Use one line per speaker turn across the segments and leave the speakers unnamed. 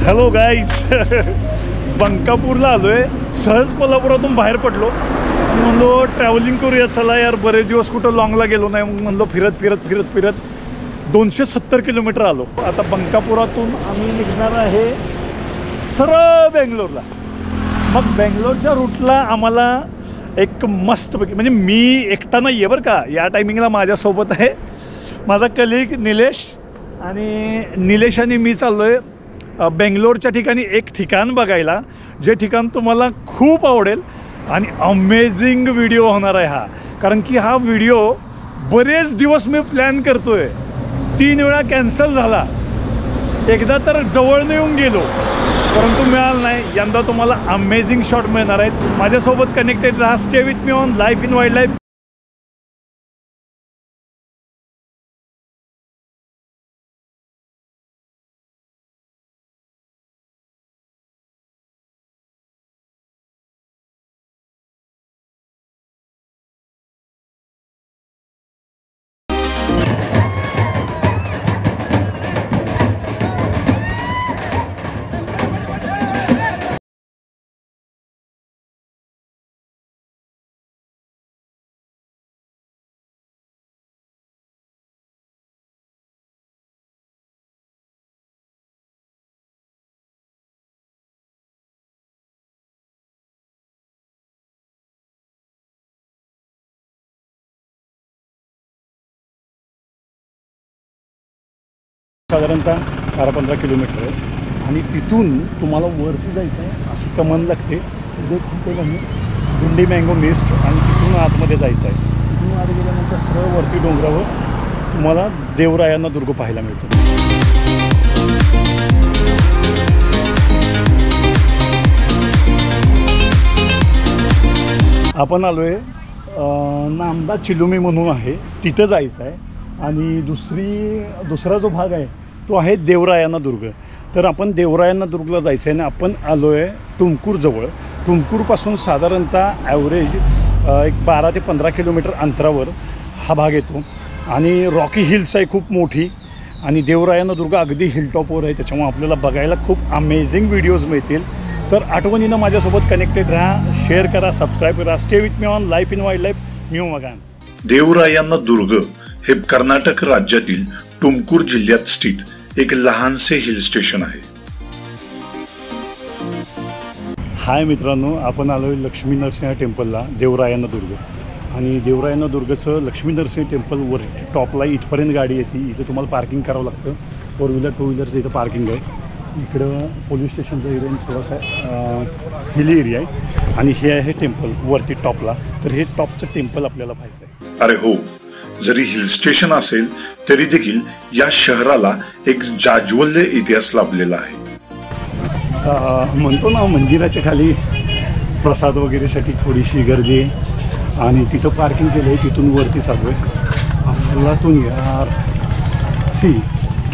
Hello guys बंकापूरला आलोय. सहज कोल्हापुरातून बाहेर पडलो. म्हणलो ट्रॅव्हलिंग करूया, चला यार बरेच दिवस कुठं लॉंगला गेलो नाही. मग म्हणलो फिरत 270 किलोमीटर आलो. आता बंकापुरातून आम्ही निघणार आहे सरळ बेंगलोरला. मग बेंगलोरच्या रूटला आम्हाला एक मस्तपैकी, म्हणजे मी एकटा नाही आहे बरं का, या टायमिंगला माझ्यासोबत आहे माझा कलिग निलेश. आणि निलेश आणि मी चाललो आहे बेंगलोरच्या ठिकाणी एक ठिकाण बघायला, जे ठिकाण तुम्हाला खूप आवडेल आणि अमेझिंग व्हिडिओ होणार आहे हा. कारण की हा व्हिडिओ बरेच दिवस मी प्लॅन करतो आहे, 3 वेळा कॅन्सल झाला. एकदा तर जवळनं येऊन गेलो परंतु मिळालं नाही. यंदा तुम्हाला अमेझिंग शॉट मिळणार आहेत. माझ्यासोबत कनेक्टेड राहा. Stay with me on life in wild life. साधारणतः 12-15 किलोमीटर आहे आणि तिथून तुम्हाला वरती जायचं आहे. अशी कमान लागते जे तिथे म्हणजे गुंडी मँगो मिस्ट, आणि तिथून आतमध्ये जायचं आहे. तिथून आत गेल्यानंतर सरळ वरती डोंगरावर तुम्हाला देवरायांना दुर्ग पाहायला मिळतो. आपण आलो आहे नामदा चिलुमी म्हणून आहे, तिथं जायचं आहे. आणि दुसरा जो भाग आहे तो आहे देवरायांना दुर्ग. तर आपण देवरायांना दुर्गला जायचं आहे आणि आपण आलो आहे तुमकूरजवळ. तुमकूरपासून साधारणतः ॲव्हरेज एक 12 ते 15 किलोमीटर अंतरावर हा भाग येतो. आणि रॉकी हिल्स आहे खूप मोठी, आणि देवरायांना दुर्ग अगदी हिलटॉपवर आहे. त्याच्यामुळे आपल्याला बघायला खूप अमेझिंग व्हिडिओज मिळतील. तर आठवणीनं माझ्यासोबत कनेक्टेड राहा, शेअर करा, सबस्क्राईब करा. Stay with me on life in wild life. मी मगान.
देवरायांना दुर्ग हे कर्नाटक राज्यातील तुमकूर जिल्ह्यात स्थित एक लहानसे हिल स्टेशन आहे.
हाय मित्रांनो, आपण आलो आहे लक्ष्मी नरसिंह टेम्पलला, देवरायांना दुर्ग. आणि देवरायांना दुर्गचं लक्ष्मी नरसिंह टेम्पल वर टॉपला इथपर्यंत गाडी येते. इथं तुम्हाला पार्किंग करावं लागतं. 4 व्हीलर 2 व्हीलरचं इथं पार्किंग आहे. इकडं पोलीस स्टेशनचा एरिया थोडासा हिली एरिया आहे. आणि हे आहे टेम्पल वरती टॉपला. तर हे टॉपचं टेम्पल आपल्याला पाहायचं आहे.
अरे हो, जरी हिल स्टेशन असेल तरी देखील या शहराला एक जाज्वल्य इतिहास लाभलेला आहे.
म्हणतो ना, मंदिराच्या खाली प्रसाद वगैरेसाठी थोडीशी गर्दी आहे. आणि तिथं पार्किंग केलं आहे. तिथून वरती चालू आहे अफलातून यार.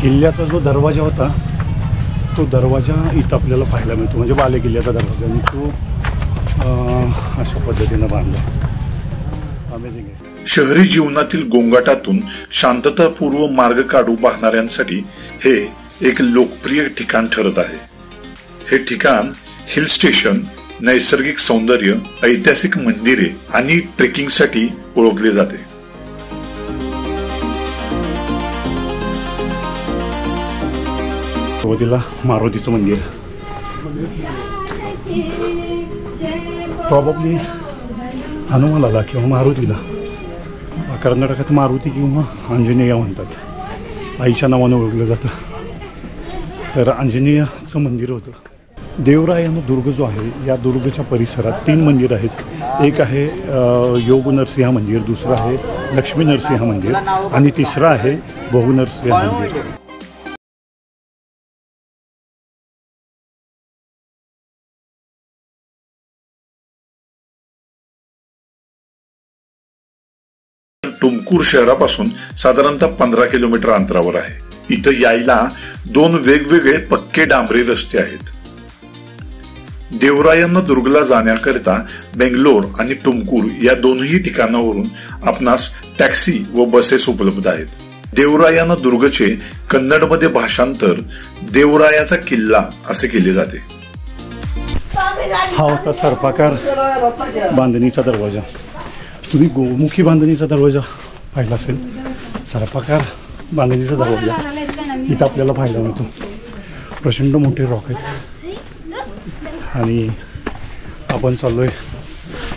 किल्ल्याचा जो दरवाजा होता तो दरवाजा इथं आपल्याला पाहायला मिळतो, म्हणजे बाले किल्ल्याचा दरवाजा. आणि तो अशा पद्धतीनं बांधला. अमेझिंग आहे.
शहरी जीवनातील गोंगाटातून शांततापूर्व मार्ग काढू पाहणाऱ्यांसाठी हे एक लोकप्रिय ठिकाण ठरत आहे. हे ठिकाण हिल स्टेशन, नैसर्गिक सौंदर्य, ऐतिहासिक मंदिरे आणि ट्रेकिंगसाठी ओळखले जाते.
सुरुवातीला मारुतीचं मंदिर, प्रॉबब्ली हनुमानाला किंवा मारुतीला. कर्नाटकात मारुती किंवा आंजनेय म्हणतात, आईच्या नावानं ओळखलं जातं. तर आंजनेयाचं मंदिर होतं. देवरायांना दुर्ग जो आहे, या दुर्गच्या परिसरात 3 मंदिर आहेत. एक आहे योग नरसिंह मंदिर, दुसरं आहे लक्ष्मी नरसिंह मंदिर, आणि तिसरं आहे बहु नरसिंह मंदिर.
तुमकूर शहरापासून साधारणतः 15 किलोमीटर अंतरावर आहे. इथं यायला 2 वेगवेगळे पक्के डांबरी रस्ते आहेत. देवरायांना दुर्गला जाण्याकरिता बेंगलोर आणि तुमकूर या दोनही ठिकाणावरून आपणास टॅक्सी व बसेस उपलब्ध आहेत. देवरायानं दुर्गचे कन्नडमध्ये भाषांतर देवरायाचा किल्ला असे केले जाते.
हा होता सर्पाकार बांधणीचा दरवाजा. तुम्ही गोमुखी बांधणीचा दरवाजा पाहिला असेल. सर्पाकार बांधणीचा दरवाजा इथं आपल्याला पाहायला मिळतो. प्रचंड मोठे रॉक आहेत आणि आपण चाललोय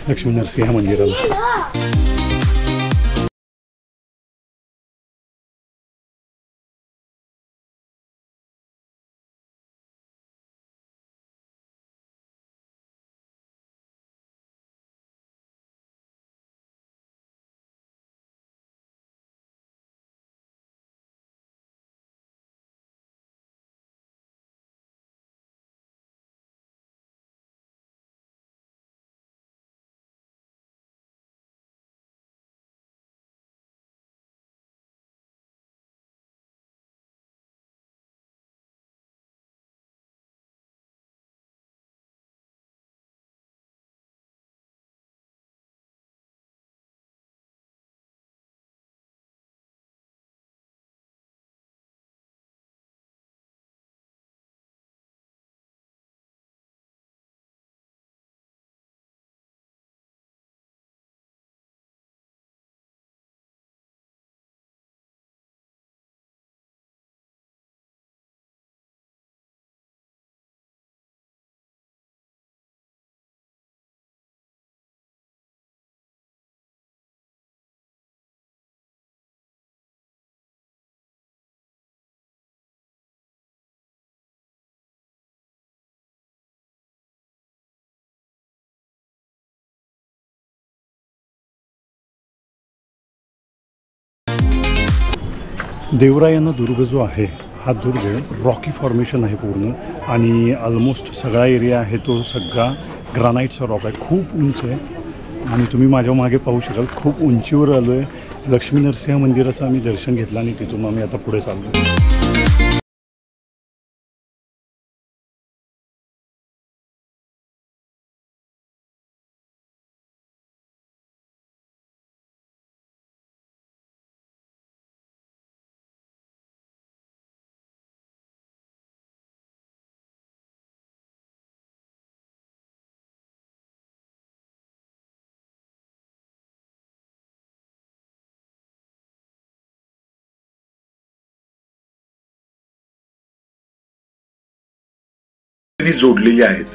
लक्ष्मी नरसिंह मंदिराला. देवरायानं दुर्ग जो आहे हा दुर्ग रॉकी फॉर्मेशन आहे पूर्ण आणि ऑलमोस्ट सगळा एरिया आहे तो सगळा ग्रानाईटचा रॉक आहे. खूप उंच आहे आणि तुम्ही माझ्या मागे पाहू शकाल खूप उंचीवर आलो आहे. लक्ष्मी नरसिंह मंदिराचं आम्ही दर्शन घेतलं आणि तिथून आम्ही आता पुढे चाललो.
जोडलेली आहेत.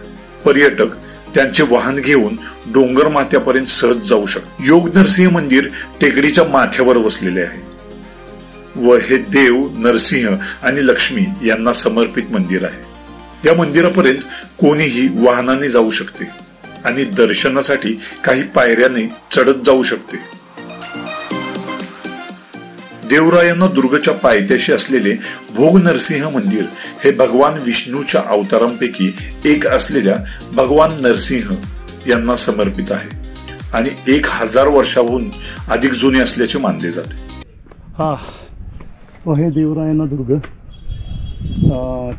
पर्यटक त्यांचे वाहन घेऊन डोंगर माथ्यापर्यंत सहज जाऊ शकतात. योग नरसिंह मंदिर टेकडीच्या माथ्यावर वसलेले आहे व हे देव नरसिंह आणि लक्ष्मी यांना समर्पित मंदिर आहे. या मंदिरापर्यंत कोणीही वाहनाने जाऊ शकते आणि दर्शनासाठी काही पायऱ्याने चढत जाऊ शकते. देवरायांना दुर्गच्या पायथ्याशी असलेले भोग नरसिंह मंदिर हे भगवान विष्णूच्या अवतारांपैकी एक असलेल्या भगवान नरसिंह यांना समर्पित आहे आणि 1000 वर्षाहून अधिक जुने असल्याचे मानले जाते.
हा तो हे देवरायांना दुर्ग.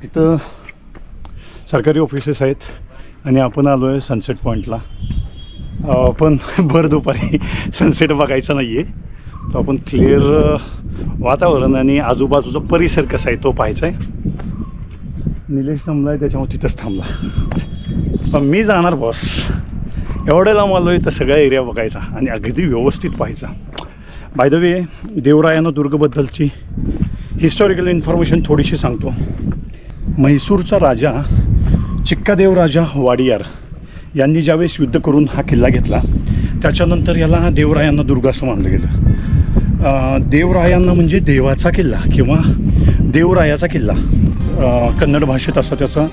तिथं सरकारी ऑफिसेस आहेत आणि आपण आलो आहे सनसेट पॉईंटला. पण भर दुपारी सनसेट बघायचा नाही आहे. तो आपण क्लिअर वातावरण आणि आजूबाजूचा परिसर कसा आहे तो पाहायचा आहे. निलेश थांबला आहे त्याच्यामुळे तिथंच थांबला. पण मी जाणार बॉस. एवढ्या लांब आलो आहे तर सगळा एरिया बघायचा आणि अगदी व्यवस्थित पाहायचा. बाय द वे देवरायांना दुर्गबद्दलची हिस्टॉरिकल इन्फॉर्मेशन थोडीशी सांगतो. म्हैसूरचा राजा चिक्कादेव राजा वाडियार यांनी ज्यावेळेस युद्ध करून हा किल्ला घेतला त्याच्यानंतर याला देवरायांना दुर्ग असं मानलं गेलं. देवरायांना म्हणजे देवाचा किल्ला किंवा देवरायाचा किल्ला कन्नड भाषेत असं त्याचा